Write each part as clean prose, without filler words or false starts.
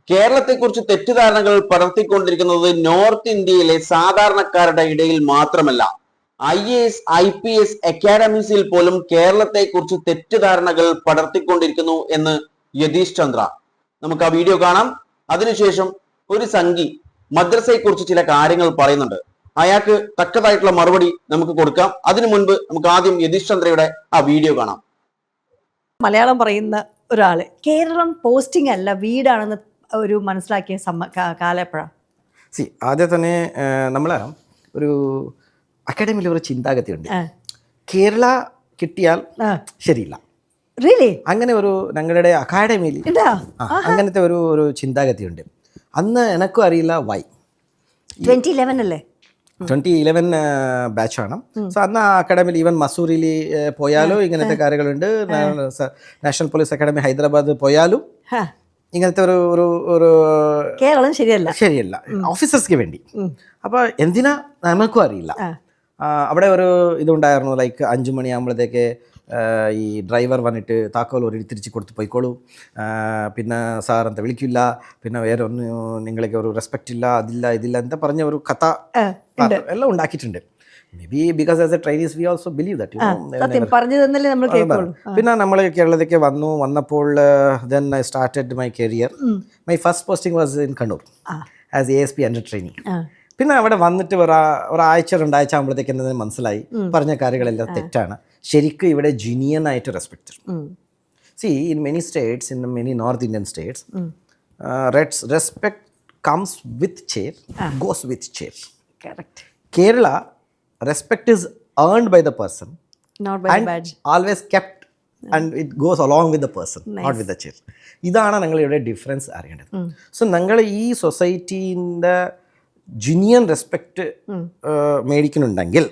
കേരളത്തെക്കുറിച്ച് തെറ്റിദ്ധാരണകൾ പടർത്തിക്കൊണ്ടിരിക്കുന്നത് നോർത്ത് ഇന്ത്യയിലെ സാധാരണക്കാരുടെ ഇടയിൽ മാത്രമല്ല, IAS, IPS അക്കാഡമീസിൽ പോലും കേരളത്തെക്കുറിച്ച് തെറ്റിദ്ധാരണകൾ പടർത്തിക്കൊണ്ടിരിക്കുന്നു എന്ന് യതീഷ് ചന്ദ്ര. നമുക്ക് ആ വീഡിയോ കാണാം. അതിനുശേഷം ഒരു സംഘി മദ്രസയെക്കുറിച്ച് ചില കാര്യങ്ങൾ പറയുന്നുണ്ട്. അയാൾക്ക് തക്കതായിട്ടുള്ള മറുപടി നമുക്ക് കൊടുക്കാം. അതിനു മുൻപ് നമുക്ക് ആദ്യം യതീഷ് ചന്ദ്രയുടെ ആ വീഡിയോ കാണാം. മലയാളം പറയുന്ന ഒരാള് കേരളം പോസ്റ്റിംഗ് അല്ല വീടാണെന്ന് ഒരു മനസ്സിലാക്കിയ കാലം എപ്പോഴാണ്? ആദ്യം തന്നെ നമ്മൾ ഒരു അക്കാഡമിയിൽ ഒരു ചിന്താഗതി ഉണ്ട്. കേരള കിട്ടിയാൽ ശരിയില്ല, അങ്ങനെ ഒരു ഞങ്ങളുടെ അക്കാഡമിയിൽ അങ്ങനത്തെ ഒരു ചിന്താഗതി ഉണ്ട്. അന്ന് എനക്കും അറിയില്ല വൈ. 2011 അല്ലേ? 2011 ബാച്ചാണ്. സോ അന്ന് ആ അക്കാഡമിയിൽ ഈവൻ മസൂറിയിൽ പോയാലും ഇങ്ങനത്തെ കാര്യങ്ങളുണ്ട്. നാഷണൽ പോലീസ് അക്കാഡമി ഹൈദരാബാദ് പോയാലും ഇങ്ങനത്തെ ഒരു കേരളം ശരിയല്ല ഓഫീസേഴ്സ്ക്ക് വേണ്ടി. അപ്പോൾ എന്തിനാ നമുക്കും അറിയില്ല. അവിടെ ഒരു ഇതുണ്ടായിരുന്നു, ലൈക്ക് 5 മണിയാകുമ്പോഴത്തേക്ക് ഈ ഡ്രൈവർ വന്നിട്ട് താക്കോൽ ഒരു തിരിച്ച് കൊടുത്ത് പോയിക്കോളൂ, പിന്നെ സാർ എന്താ വിളിക്കില്ല, പിന്നെ വേറെ ഒന്നും നിങ്ങൾക്ക് ഒരു റെസ്പെക്റ്റ് ഇല്ല, അതില്ല ഇതില്ല എന്താ പറഞ്ഞ ഒരു കഥ എല്ലാം ഉണ്ടാക്കിയിട്ടുണ്ട്. May be because as A trainees we also believe that. പിന്നെ നമ്മൾ കേരളത്തിലേക്ക് വന്നപ്പോൾ then I started my career. My first posting was in Kannur as ASP under training. പിന്നെ അവിടെ വന്നിട്ട് ഒരാഴ്ച 2 ആഴ്ച ആകുമ്പോഴത്തേക്ക് എന്നെ മനസ്സിലായി പറഞ്ഞ കാര്യങ്ങളെല്ലാം തെറ്റാണ്. ശരിക്കും ഇവിടെ ജെന്യുവൻ ആയിട്ട് respect. C in many States, in many north Indian States, respect comes with chair, goes with chair. Kerala respect is earned by the person, not by the badge, always kept and it goes along with the person, not with the chair. ഇതാണ് ഞങ്ങൾ ഇവിടെ difference അറിയേണ്ടത്. So ഞങ്ങൾ ഈ സൊസൈറ്റീൻ്റെ genuine respect മേടിക്കുന്നുണ്ടെങ്കിൽ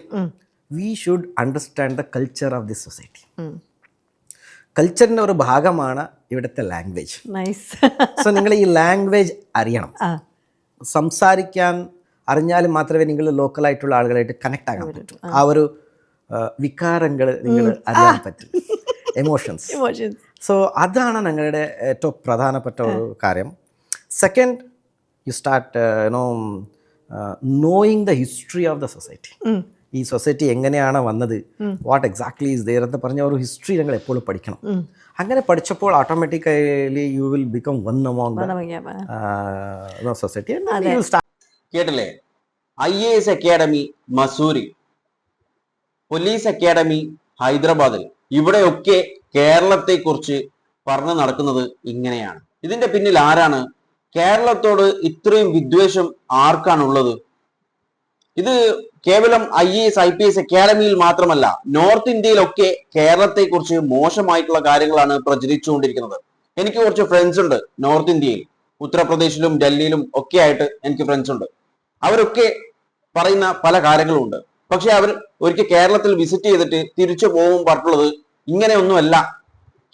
we should understand the culture of this society. കൾച്ചറിൻ്റെ ഒരു ഭാഗമാണ് ഇവിടുത്തെ ലാംഗ്വേജ്. സോ നിങ്ങൾ ഈ ലാംഗ്വേജ് അറിയണം. സംസാരിക്കാൻ അറിഞ്ഞാലും മാത്രമേ നിങ്ങൾ ലോക്കലായിട്ടുള്ള ആളുകളായിട്ട് കണക്ട് ആകാൻ പറ്റൂ. ആ ഒരു വികാരങ്ങൾ നിങ്ങൾ അറിയാൻ പറ്റും, എമോഷൻസ്. സോ അതാണ് ഞങ്ങളുടെ ഏറ്റവും പ്രധാനപ്പെട്ട ഒരു കാര്യം. Second, you start knowing the history of the society. ഈ സൊസൈറ്റി എങ്ങനെയാണ് വന്നത്, വാട്ട് എക്സാക്ട്ലി ഈസ് ദെയർ എന്ന് പറഞ്ഞ ഒരു ഹിസ്റ്ററി ഞങ്ങൾ എപ്പോഴും പഠിക്കണം. അങ്ങനെ പഠിച്ചപ്പോൾ automatically you will become one among the society. കേട്ടില്ലേ? IAS academy Mussoorie, police academy ഹൈദരാബാദിൽ, ഇവിടെയൊക്കെ കേരളത്തെക്കുറിച്ച് പറഞ്ഞു നടക്കുന്നത് ഇങ്ങനെയാണ്. ഇതിന്റെ പിന്നിൽ ആരാണ്? കേരളത്തോട് ഇത്രയും വിദ്വേഷം ആർക്കാണുള്ളത്? ഇത് കേവലം IAS IPS അക്കാഡമിയിൽ മാത്രമല്ല, നോർത്ത് ഇന്ത്യയിലൊക്കെ കേരളത്തെക്കുറിച്ച് മോശമായിട്ടുള്ള കാര്യങ്ങളാണ് പ്രചരിച്ചുകൊണ്ടിരിക്കുന്നത്. എനിക്ക് കുറച്ച് ഫ്രണ്ട്സ് ഉണ്ട് നോർത്ത് ഇന്ത്യയിൽ, ഉത്തർപ്രദേശിലും ഡൽഹിയിലും ഒക്കെ ആയിട്ട് എനിക്ക് ഫ്രണ്ട്സ് ഉണ്ട്. അവരൊക്കെ പറയുന്ന പല കാര്യങ്ങളുമുണ്ട്. പക്ഷെ അവർ ഒരിക്കൽ കേരളത്തിൽ വിസിറ്റ് ചെയ്തിട്ട് തിരിച്ചു പോകും പറഞ്ഞിട്ടുള്ളത് ഇങ്ങനെയൊന്നുമല്ല.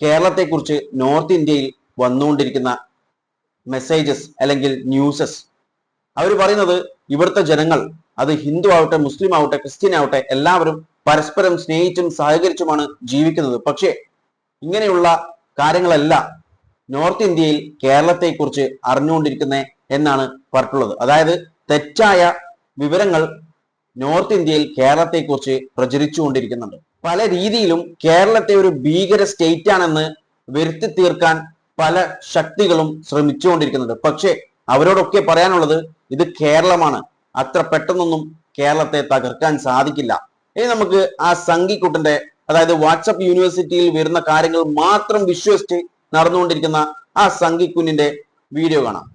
കേരളത്തെക്കുറിച്ച് നോർത്ത് ഇന്ത്യയിൽ വന്നുകൊണ്ടിരിക്കുന്ന മെസ്സേജസ് അല്ലെങ്കിൽ ന്യൂസസ്, അവർ പറയുന്നത് ഇവിടുത്തെ ജനങ്ങൾ, അത് ഹിന്ദു ആവട്ടെ, മുസ്ലിം ആവട്ടെ, ക്രിസ്ത്യൻ ആവട്ടെ, എല്ലാവരും പരസ്പരം സ്നേഹിച്ചും സഹകരിച്ചുമാണ് ജീവിക്കുന്നത്. പക്ഷേ ഇങ്ങനെയുള്ള കാര്യങ്ങളല്ല നോർത്ത് ഇന്ത്യയിൽ കേരളത്തെക്കുറിച്ച് അറിഞ്ഞുകൊണ്ടിരിക്കുന്നത് എന്നാണ് പറഞ്ഞിട്ടുള്ളത്. അതായത് തെറ്റായ വിവരങ്ങൾ നോർത്ത് ഇന്ത്യയിൽ കേരളത്തെക്കുറിച്ച് പ്രചരിച്ചുകൊണ്ടിരിക്കുന്നുണ്ട്. പല രീതിയിലും കേരളത്തെ ഒരു ഭീകര സ്റ്റേറ്റ് ആണെന്ന് വരുത്തി തീർക്കാൻ പല ശക്തികളും ശ്രമിച്ചുകൊണ്ടിരിക്കുന്നുണ്ട്. പക്ഷേ അവരോടൊക്കെ പറയാനുള്ളത് ഇത് കേരളമാണ്, അത്ര പെട്ടെന്നൊന്നും കേരളത്തെ തകർക്കാൻ സാധിക്കില്ല. ഇനി നമുക്ക് ആ സംഘിക്കുട്ടന്റെ, അതായത് വാട്സപ്പ് യൂണിവേഴ്സിറ്റിയിൽ വരുന്ന കാര്യങ്ങൾ മാത്രം വിശ്വസിച്ച് നടന്നുകൊണ്ടിരിക്കുന്ന ആ സംഘിക്കുഞ്ഞിന്റെ വീഡിയോ കാണാം.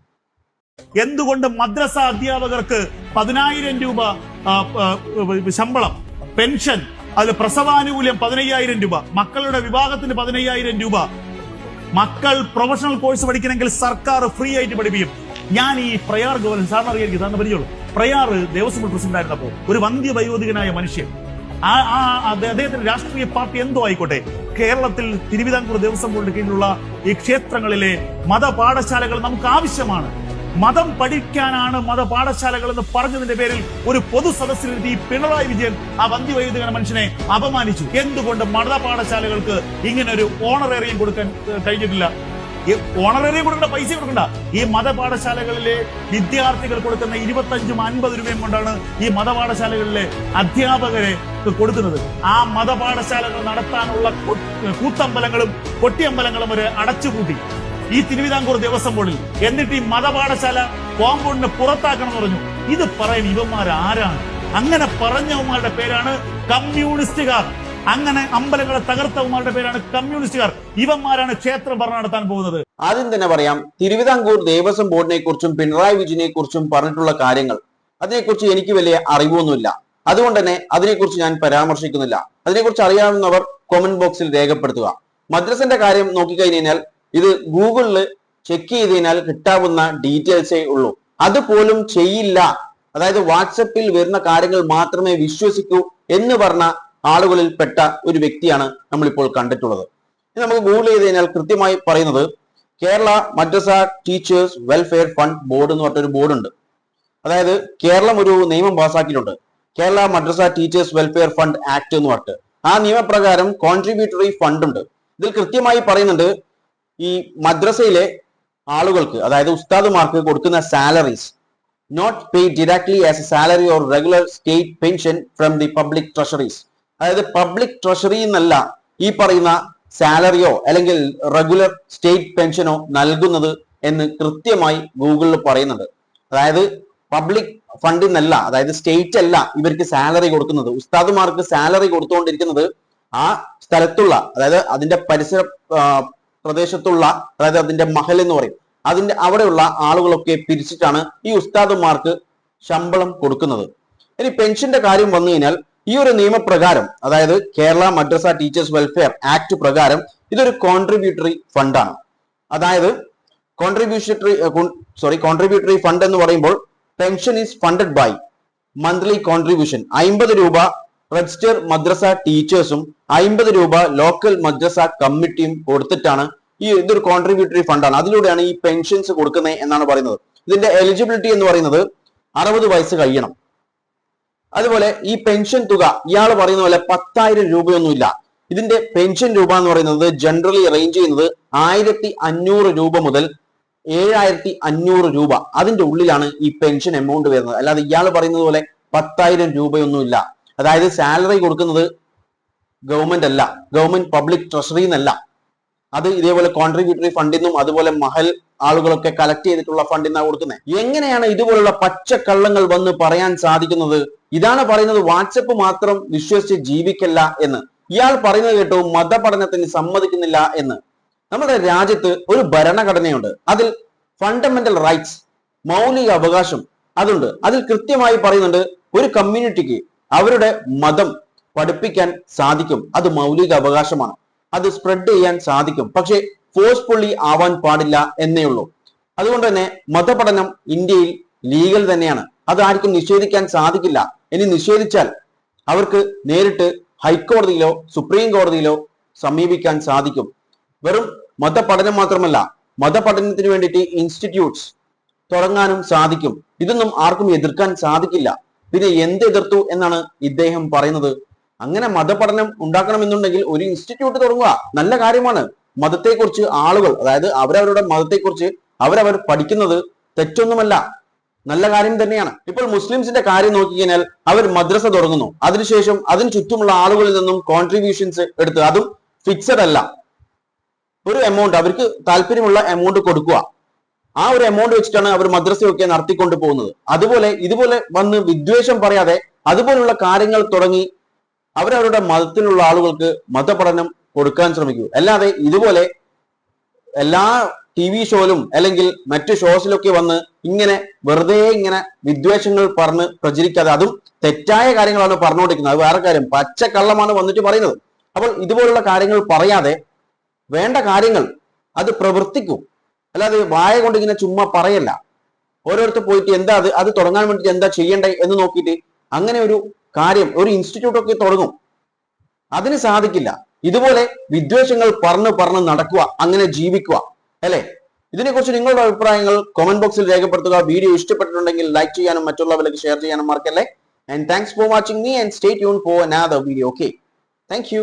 എന്തുകൊണ്ട് മദ്രസ അധ്യാപകർക്ക് 10,000 രൂപ ശമ്പളം, പെൻഷൻ, അതിൽ പ്രസവാനുകൂല്യം 15,000 രൂപ, മക്കളുടെ വിവാഹത്തിന് 15,000 രൂപ, മക്കൾ പ്രൊഫഷണൽ കോഴ്സ് പഠിക്കണമെങ്കിൽ സർക്കാർ ഫ്രീ ആയിട്ട് പഠിപ്പിക്കും. ഞാൻ ഈ പ്രയാർ ഗവർണർ സാറിന് അറിയാം, സാറിന് പരിചയമുള്ളൂ. പ്രയാർ ദേവസ്വം പ്രസിഡന്റ് ആയിരുന്നപ്പോൾ ഒരു വന്ധ്യവയോധികനായ മനുഷ്യൻ, അദ്ദേഹത്തിന്റെ രാഷ്ട്രീയ പാർട്ടി എന്തോ ആയിക്കോട്ടെ, കേരളത്തിൽ തിരുവിതാംകൂർ ദേവസ്വം ബോർഡിന് കീഴിലുള്ള ഈ ക്ഷേത്രങ്ങളിലെ മതപാഠശാലകൾ നമുക്ക് ആവശ്യമാണ്. മതം പഠിക്കാനാണ് മതപാഠശാലകൾ എന്ന് പറഞ്ഞതിന്റെ പേരിൽ ഒരു പൊതു സദസ്സിലെത്തി പിണറായി വിജയൻ ആ വന്ധ്യവയോധികന മനുഷ്യനെ അപമാനിച്ചു. എന്തുകൊണ്ട് മതപാഠശാലകൾക്ക് ഇങ്ങനെ ഒരു ഓണറേറിയം കൊടുക്കാൻ കഴിഞ്ഞിട്ടില്ല? ഓണറേറിയം കൊടുക്കേണ്ട, പൈസ കൊടുക്കണ്ട. ഈ മതപാഠശാലകളിലെ വിദ്യാർത്ഥികൾ കൊടുക്കുന്ന 25-50 രൂപയും കൊണ്ടാണ് ഈ മതപാഠശാലകളിലെ അധ്യാപകരെ കൊടുക്കുന്നത്. ആ മതപാഠശാലകൾ നടത്താനുള്ള കൂത്തമ്പലങ്ങളും കൊട്ടിയമ്പലങ്ങളും വരെ അടച്ചുപൂട്ടി ഈ തിരുവിതാംകൂർ ദേവസ്വം ബോർഡിൽ. എന്നിട്ട് ഈ മതപാഠശാല കോമ്പൗണ്ടിനെ പുറത്താക്കണം എന്ന് പറഞ്ഞു. ഇത് പറയാൻ ഇവന്മാർ ആരാണ്? അങ്ങനെ പറഞ്ഞവന്മാരുടെ പേരാണ് കമ്മ്യൂണിസ്റ്റുകാർ. അങ്ങനെ അമ്പലങ്ങളെ തകർത്തവന്മാരുടെ പേരാണ് കമ്മ്യൂണിസ്റ്റുകാർ. ഇവന്മാരാണ് ക്ഷേത്ര ഭരണം നടത്താൻ പോകുന്നത്. ആദ്യം തന്നെ പറയാം, തിരുവിതാംകൂർ ദേവസ്വം ബോർഡിനെ കുറിച്ചും പിണറായി വിജയനെ കുറിച്ചും പറഞ്ഞിട്ടുള്ള കാര്യങ്ങൾ, അതിനെക്കുറിച്ച് എനിക്ക് വലിയ അറിവൊന്നുമില്ല. അതുകൊണ്ട് തന്നെ അതിനെക്കുറിച്ച് ഞാൻ പരാമർശിക്കുന്നില്ല. അതിനെക്കുറിച്ച് അറിയാവുന്നവർ കമന്റ് ബോക്സിൽ രേഖപ്പെടുത്തുക. മദ്രസന്റെ കാര്യം നോക്കിക്കഴിഞ്ഞാൽ ഇത് ഗൂഗിളിൽ ചെക്ക് ചെയ്ത് കഴിഞ്ഞാൽ കിട്ടാവുന്ന ഡീറ്റെയിൽസേ ഉള്ളൂ. അതുപോലും ചെയ്യില്ല. അതായത് വാട്സപ്പിൽ വരുന്ന കാര്യങ്ങൾ മാത്രമേ വിശ്വസിക്കൂ എന്ന് പറഞ്ഞ ആളുകളിൽ പെട്ട ഒരു വ്യക്തിയാണ് നമ്മളിപ്പോൾ കണ്ടിട്ടുള്ളത്. ഇനി നമുക്ക് ഗൂഗിൾ ചെയ്ത് കഴിഞ്ഞാൽ കൃത്യമായി പറയുന്നത് Kerala Madrasa teachers welfare fund board എന്ന് പറഞ്ഞൊരു ബോർഡുണ്ട്. അതായത് കേരളം ഒരു നിയമം പാസ്സാക്കിയിട്ടുണ്ട്, Kerala Madrasa teachers welfare fund act എന്ന് പറഞ്ഞിട്ട്. ആ നിയമപ്രകാരം കോൺട്രിബ്യൂട്ടറി ഫണ്ട് ഉണ്ട്. ഇതിൽ കൃത്യമായി പറയുന്നുണ്ട് ഈ മദ്രസയിലെ ആളുകൾക്ക്, അതായത് ഉസ്താദുമാർക്ക് കൊടുക്കുന്ന salaries not paid directly as a salary or regular state pension from the public treasuries. അതായത് പബ്ലിക് ട്രഷറി എന്നല്ല ഈ പറയുന്ന സാലറിയോ അല്ലെങ്കിൽ റെഗുലർ സ്റ്റേറ്റ് പെൻഷനോ നൽകുന്നത് എന്ന് കൃത്യമായി ഗൂഗിളിൽ പറയുന്നുണ്ട്. അതായത് പബ്ലിക് ഫണ്ടിൽ നിന്നല്ല, അതായത് സ്റ്റേറ്റ് അല്ല ഇവർക്ക് സാലറി കൊടുക്കുന്നത്. ഉസ്താദുമാർക്ക് സാലറി കൊടുത്തുകൊണ്ടിരിക്കുന്നത് ആ സ്ഥലത്തുള്ള, അതായത് അതിന്റെ പരിസര പ്രദേശത്തുള്ള, അതായത് അതിന്റെ മഹൽ എന്ന് പറയും, അതിന്റെ അവിടെയുള്ള ആളുകളൊക്കെ പിരിച്ചിട്ടാണ് ഈ ഉസ്താദുമാർക്ക് ശമ്പളം കൊടുക്കുന്നത്. ഇനി പെൻഷന്റെ കാര്യം വന്നു കഴിഞ്ഞാൽ ഈ ഒരു നിയമപ്രകാരം, അതായത് Kerala Madrasa teachers welfare act പ്രകാരം ഇതൊരു കോൺട്രിബ്യൂട്ടറി ഫണ്ടാണ്. അതായത് കോൺട്രിബ്യൂട്ടറി ഫണ്ട് എന്ന് പറയുമ്പോൾ pension is funded by monthly contribution 50 രൂപ രജിസ്റ്റർ മദ്രസ ടീച്ചേഴ്സും 50 രൂപ ലോക്കൽ മദ്രസ കമ്മിറ്റിയും കൊടുത്തിട്ടാണ് ഇതൊരു കോൺട്രിബ്യൂട്ടറി ഫണ്ടാണ്. അതിലൂടെയാണ് ഈ പെൻഷൻസ് കൊടുക്കുന്നത് എന്നാണ് പറയുന്നത്. ഇതിന്റെ എലിജിബിലിറ്റി എന്ന് പറയുന്നത് 60 വയസ്സ് കഴിയണം. അതുപോലെ ഈ പെൻഷൻ തുക ഇയാൾ പറയുന്ന പോലെ 10,000 രൂപയൊന്നുമില്ല. ഇതിന്റെ പെൻഷൻ രൂപ എന്ന് പറയുന്നത് ജനറലി റേഞ്ച് ചെയ്യുന്നത് 1500 രൂപ മുതൽ 7500 രൂപ. അതിന്റെ ഉള്ളിലാണ് ഈ പെൻഷൻ എമൗണ്ട് വരുന്നത്. അല്ലാതെ ഇയാൾ പറയുന്നത് പോലെ 10,000 രൂപയൊന്നുമില്ല. അതായത് സാലറി കൊടുക്കുന്നത് ഗവൺമെന്റ് അല്ല, ഗവൺമെന്റ് പബ്ലിക് ട്രഷറി എന്നല്ല, അത് ഇതേപോലെ കോൺട്രിബ്യൂട്ടറി ഫണ്ടിൽ നിന്നും അതുപോലെ മഹൽ ആളുകളൊക്കെ കളക്ട് ചെയ്തിട്ടുള്ള ഫണ്ടിൽ നിന്നാണ് കൊടുക്കുന്നത്. എങ്ങനെയാണ് ഇതുപോലുള്ള പച്ചക്കള്ളങ്ങൾ വന്ന് പറയാൻ സാധിക്കുന്നത്? ഇതാണ് പറയുന്നത് വാട്സപ്പ് മാത്രം വിശ്വസിച്ച് ജീവിക്കല്ല എന്ന്. ഇയാൾ പറയുന്നത് കേട്ടോ മതപഠനത്തിന് സമ്മതിക്കുന്നില്ല എന്ന്. നമ്മുടെ രാജ്യത്ത് ഒരു ഭരണഘടനയുണ്ട്, അതിൽ ഫണ്ടമെന്റൽ റൈറ്റ്സ്, മൗലിക അവകാശം അതുണ്ട്. അതിൽ കൃത്യമായി പറയുന്നുണ്ട് ഒരു കമ്മ്യൂണിറ്റിക്ക് അവരുടെ മതം പഠിപ്പിക്കാൻ സാധിക്കും, അത് മൗലിക അവകാശമാണ്, അത് സ്പ്രെഡ് ചെയ്യാൻ സാധിക്കും, പക്ഷെ ഫോഴ്സ്ഫുള്ളി ആവാൻ പാടില്ല എന്നേ ഉള്ളൂ. അതുകൊണ്ട് തന്നെ മതപഠനം ഇന്ത്യയിൽ ലീഗൽ തന്നെയാണ്, അത് ആർക്കും നിഷേധിക്കാൻ സാധിക്കില്ല. ഇനി നിഷേധിച്ചാൽ അവർക്ക് നേരിട്ട് ഹൈക്കോടതിയിലോ സുപ്രീം കോടതിയിലോ സമീപിക്കാൻ സാധിക്കും. വെറും മതപഠനം മാത്രമല്ല, മതപഠനത്തിന് വേണ്ടിയിട്ട് ഇൻസ്റ്റിറ്റ്യൂട്ട്സ് തുടങ്ങാനും സാധിക്കും. ഇതൊന്നും ആർക്കും എതിർക്കാൻ സാധിക്കില്ല. പിന്നെ എന്ത് എതിർത്തു എന്നാണ് ഇദ്ദേഹം പറയുന്നത്? അങ്ങനെ മതപഠനം ഉണ്ടാക്കണമെന്നുണ്ടെങ്കിൽ ഒരു ഇൻസ്റ്റിറ്റ്യൂട്ട് തുടങ്ങുക, നല്ല കാര്യമാണ്. മതത്തെക്കുറിച്ച് ആളുകൾ, അതായത് അവരവരുടെ മതത്തെക്കുറിച്ച് അവരവർ പഠിക്കുന്നത് തെറ്റൊന്നുമല്ല, നല്ല കാര്യം തന്നെയാണ്. ഇപ്പോൾ മുസ്ലിംസിന്റെ കാര്യം നോക്കിക്കഴിഞ്ഞാൽ അവർ മദ്രസ തുടങ്ങുന്നു, അതിനുശേഷം അതിന് ചുറ്റുമുള്ള ആളുകളിൽ നിന്നും കോൺട്രിബ്യൂഷൻസ് എടുത്ത്, അതും ഫിക്സഡ് അല്ല, ഒരു എമൗണ്ട് അവർക്ക് താല്പര്യമുള്ള എമൗണ്ട് കൊടുക്കുക. ആ ഒരു എമൗണ്ട് വെച്ചിട്ടാണ് അവർ മദ്രസയൊക്കെ നടത്തിക്കൊണ്ട് പോകുന്നത്. അതുപോലെ ഇതുപോലെ വന്ന് വിദ്വേഷം പറയാതെ അതുപോലുള്ള കാര്യങ്ങൾ തുടങ്ങി അവരവരുടെ മതത്തിലുള്ള ആളുകൾക്ക് മതപഠനം കൊടുക്കാൻ ശ്രമിക്കൂ. അല്ലാതെ ഇതുപോലെ എല്ലാ TV ഷോയിലും അല്ലെങ്കിൽ മറ്റു ഷോസിലൊക്കെ വന്ന് ഇങ്ങനെ വെറുതെ ഇങ്ങനെ വിദ്വേഷങ്ങൾ പറഞ്ഞ് പ്രചരിക്കാതെ, അതും തെറ്റായ കാര്യങ്ങളാണ് പറഞ്ഞുകൊണ്ടിരിക്കുന്നത്, അത് വേറെ കാര്യം, പച്ചക്കള്ളമാണ് വന്നിട്ട് പറയുന്നത്. അപ്പോൾ ഇതുപോലുള്ള കാര്യങ്ങൾ പറയാതെ വേണ്ട കാര്യങ്ങൾ അത് പ്രവർത്തിക്കും, അല്ലാതെ വായ കൊണ്ട് ഇങ്ങനെ ചുമ്മാ പറയല്ല. ഓരോരുത്തർ പോയിട്ട് എന്താ അത് തുടങ്ങാൻ വേണ്ടിയിട്ട് എന്താ ചെയ്യണ്ടേ എന്ന് നോക്കിയിട്ട് അങ്ങനെ ഒരു കാര്യം ഒരു ഇൻസ്റ്റിറ്റ്യൂട്ട് ഒക്കെ തുടങ്ങും, അതിന് സാധിക്കില്ല. ഇതുപോലെ വിദ്വേഷങ്ങൾ പറഞ്ഞ് നടക്കുക, അങ്ങനെ ജീവിക്കുക, അല്ലെ? ഇതിനെക്കുറിച്ച് നിങ്ങളുടെ അഭിപ്രായങ്ങൾ കമന്റ് ബോക്സിൽ രേഖപ്പെടുത്തുക. വീഡിയോ ഇഷ്ടപ്പെട്ടിട്ടുണ്ടെങ്കിൽ ലൈക്ക് ചെയ്യാനും മറ്റുള്ളവരിലേക്ക് ഷെയർ ചെയ്യാനും മറക്കല്ലേ. And thanks for watching me and stay tune for another video. Okay, thank you.